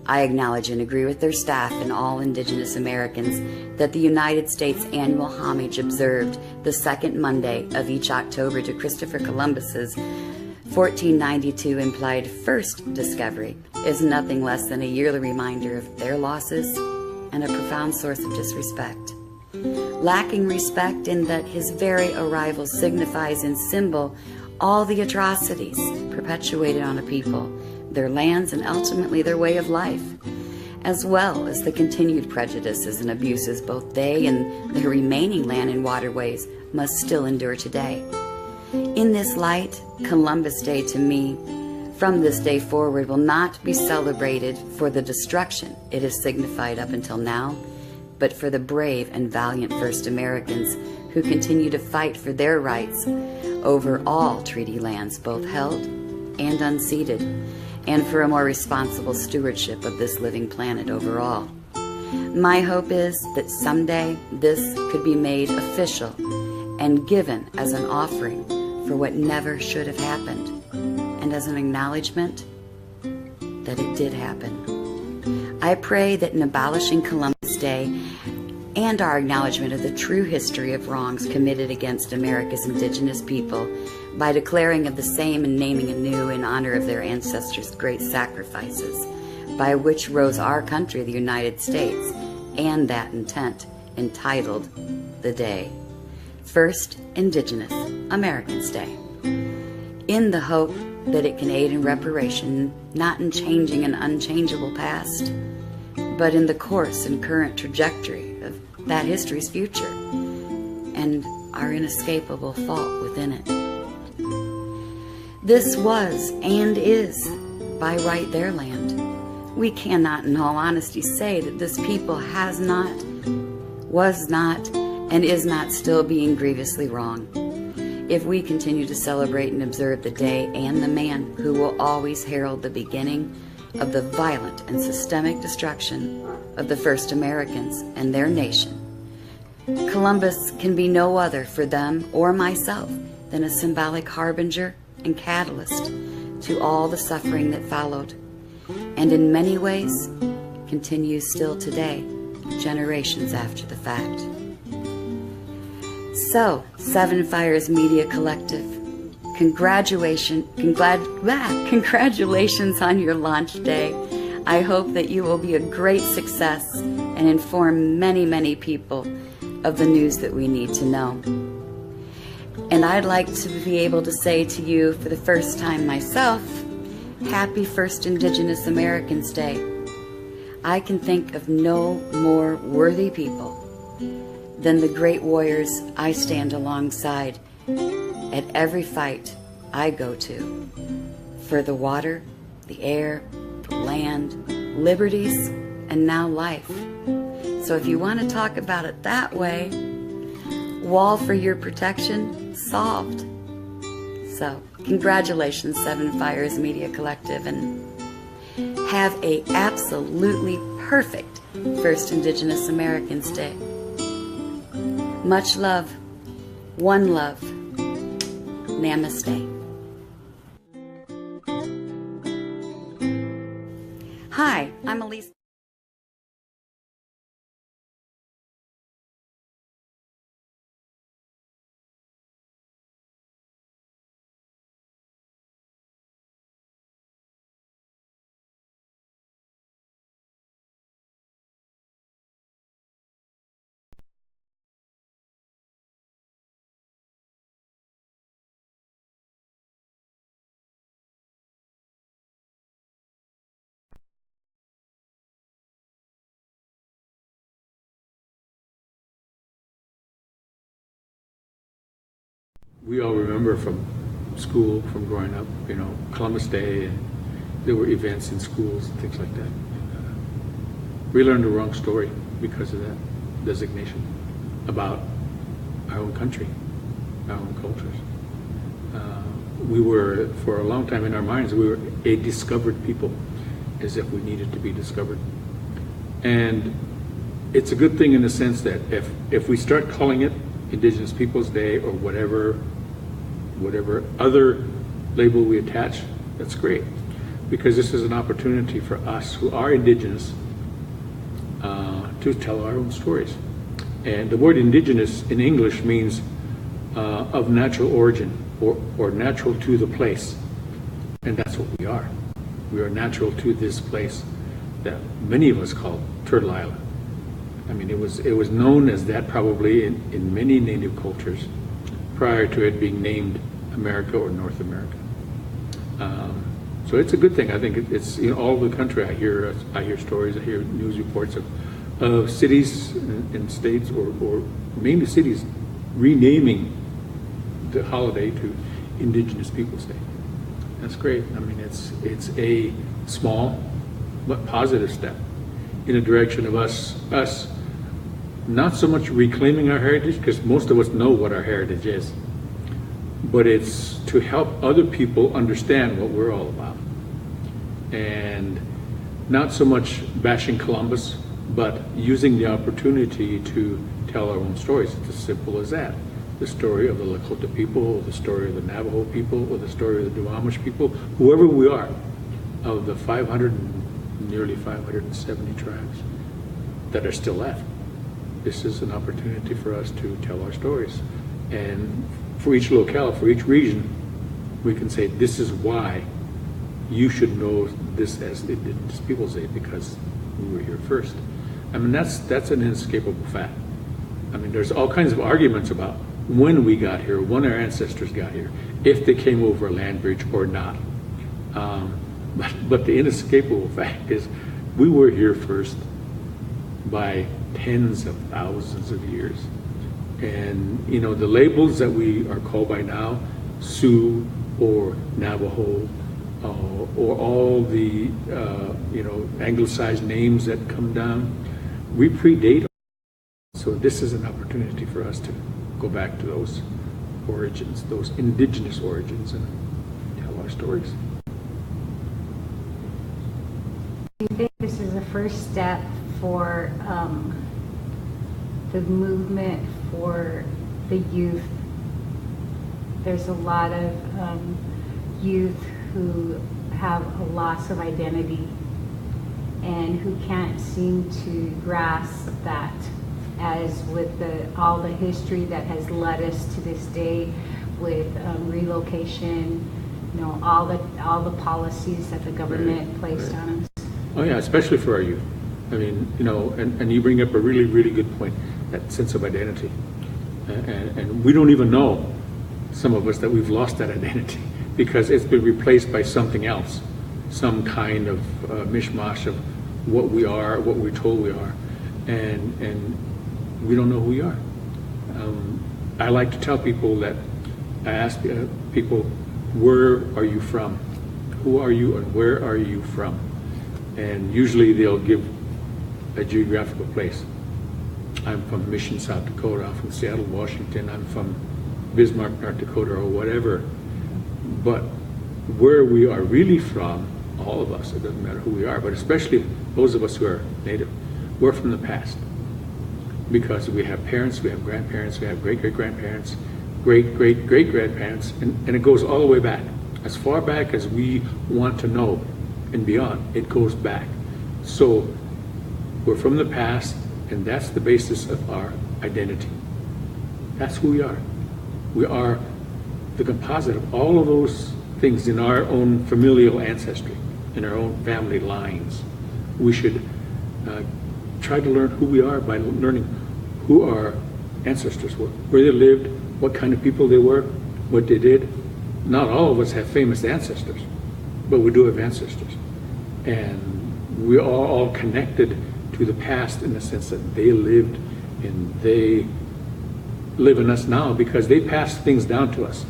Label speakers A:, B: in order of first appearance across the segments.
A: I acknowledge and agree with their staff and all Indigenous Americans that the United States annual homage observed the second Monday of each October to Christopher Columbus's 1492 implied first discovery is nothing less than a yearly reminder of their losses and a profound source of disrespect. Lacking respect in that his very arrival signifies in symbol all the atrocities perpetuated on a people, their lands, and ultimately their way of life, as well as the continued prejudices and abuses both they and their remaining land and waterways must still endure today. In this light, Columbus Day to me, from this day forward, will not be celebrated for the destruction it has signified up until now, but for the brave and valiant first Americans who continue to fight for their rights over all treaty lands, both held and unceded, and for a more responsible stewardship of this living planet overall. My hope is that someday this could be made official and given as an offering for what never should have happened, and as an acknowledgement that it did happen. I pray that in abolishing Columbus Day and our acknowledgement of the true history of wrongs committed against America's indigenous people by declaring of the same and naming anew in honor of their ancestors' great sacrifices, by which rose our country, the United States, and that intent entitled the day, First Indigenous Americans Day, in the hope that it can aid in reparation, not in changing an unchangeable past, but in the course and current trajectory of that history's future and our inescapable fault within it. This was and is by right their land. We cannot in all honesty say that this people has not, was not, and is not still being grievously wrong if we continue to celebrate and observe the day and the man who will always herald the beginning of the violent and systemic destruction of the first Americans and their nation. Columbus can be no other for them or myself than a symbolic harbinger and catalyst to all the suffering that followed, and in many ways continues still today, generations after the fact. So, Seven Fires Media Collective, congratulations on your launch day. I hope that you will be a great success and inform many, many people of the news that we need to know. And I'd like to be able to say to you for the first time myself, Happy First Indigenous Americans Day. I can think of no more worthy people than the great warriors I stand alongside at every fight I go to for the water, the air, the land, liberties, and now life. So if you want to talk about it that way, wall for your protection, solved. So congratulations, Seven Fires Media Collective, and have a absolutely perfect First Indigenous Americans Day. Much love, one love, namaste. Hi, I'm Elise.
B: We all remember from school, from growing up, you know, Columbus Day, and there were events in schools and things like that. We learned the wrong story because of that designation about our own country, our own cultures. We were, for a long time in our minds, we were a discovered people, as if we needed to be discovered. And it's a good thing in the sense that if we start calling it Indigenous Peoples Day or whatever other label we attach, that's great. because this is an opportunity for us who are indigenous to tell our own stories. And the word indigenous in English means of natural origin, or natural to the place. And that's what we are. We are natural to this place that many of us call Turtle Island. I mean, it was known as that probably in many native cultures prior to it being named America or North America. So it's a good thing. I think it's in all over the country. I hear stories, I hear news reports of cities and states, or mainly cities, renaming the holiday to Indigenous Peoples Day. That's great. I mean, it's a small but positive step in the direction of us not so much reclaiming our heritage, because most of us know what our heritage is, but it's to help other people understand what we're all about. And not so much bashing Columbus, but using the opportunity to tell our own stories. It's as simple as that. The story of the Lakota people, or the story of the Navajo people, or the story of the Duwamish people, whoever we are, of the nearly 570 tribes that are still left. This is an opportunity for us to tell our stories. And for each locale, for each region, we can say, this is why you should know this as Indigenous Peoples Day, because we were here first. I mean, that's an inescapable fact. I mean, there's all kinds of arguments about when we got here, when our ancestors got here, if they came over a land bridge or not. But the inescapable fact is we were here first by tens of thousands of years. And, you know, the labels that we are called by now, Sioux or Navajo, or all the, anglicized names that come down, we predate. So this is an opportunity for us to go back to those origins, those indigenous origins, and tell our stories.
C: Do you think this is the first step for the movement for the youth? There's a lot of youth who have a loss of identity and who can't seem to grasp that, as with all the history that has led us to this day with relocation, you know, all the policies that the government placed on us.
B: Oh yeah, especially for our youth. I mean, you know, and you bring up a really, really good point, that sense of identity. And we don't even know, some of us, that we've lost that identity because it's been replaced by something else, some kind of mishmash of what we are, what we're told we are, and we don't know who we are. I like to tell people that, I ask people, where are you from? Who are you and where are you from? And usually they'll give a geographical place. I'm from Mission, South Dakota. I'm from Seattle, Washington. I'm from Bismarck, North Dakota, or whatever. But where we are really from, all of us, it doesn't matter who we are, but especially those of us who are Native, we're from the past. Because we have parents, we have grandparents, we have great-great-grandparents, great-great-great-grandparents, and it goes all the way back. As far back as we want to know and beyond, it goes back. So we're from the past, and that's the basis of our identity. That's who we are. We are the composite of all of those things in our own familial ancestry, in our own family lines. We should try to learn who we are by learning who our ancestors were, where they lived, what kind of people they were, what they did. Not all of us have famous ancestors, but we do have ancestors. And we are all connected to the past in the sense that they lived and they live in us now because they passed things down to us,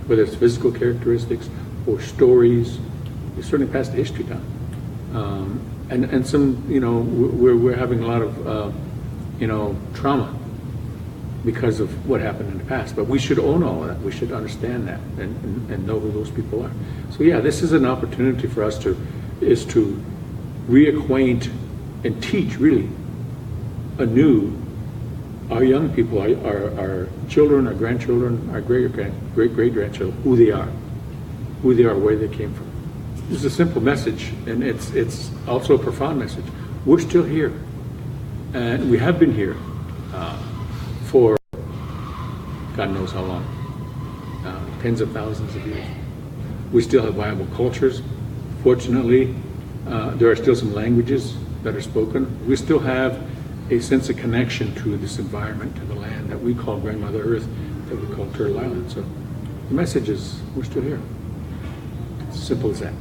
B: whether it's physical characteristics or stories. They certainly passed the history down. And some, you know, we're having a lot of, trauma because of what happened in the past. But we should own all of that. We should understand that and know who those people are. So yeah, this is an opportunity for us to reacquaint and teach really anew our young people, our children, our grandchildren, our great-great-grandchildren, who they are, where they came from. It's a simple message, and it's also a profound message. We're still here, and we have been here for God knows how long, tens of thousands of years. We still have viable cultures. Fortunately, there are still some languages that are spoken. We still have a sense of connection to this environment, to the land that we call Grandmother Earth, that we call Turtle Island. So the message is, we're still here. It's as simple as that.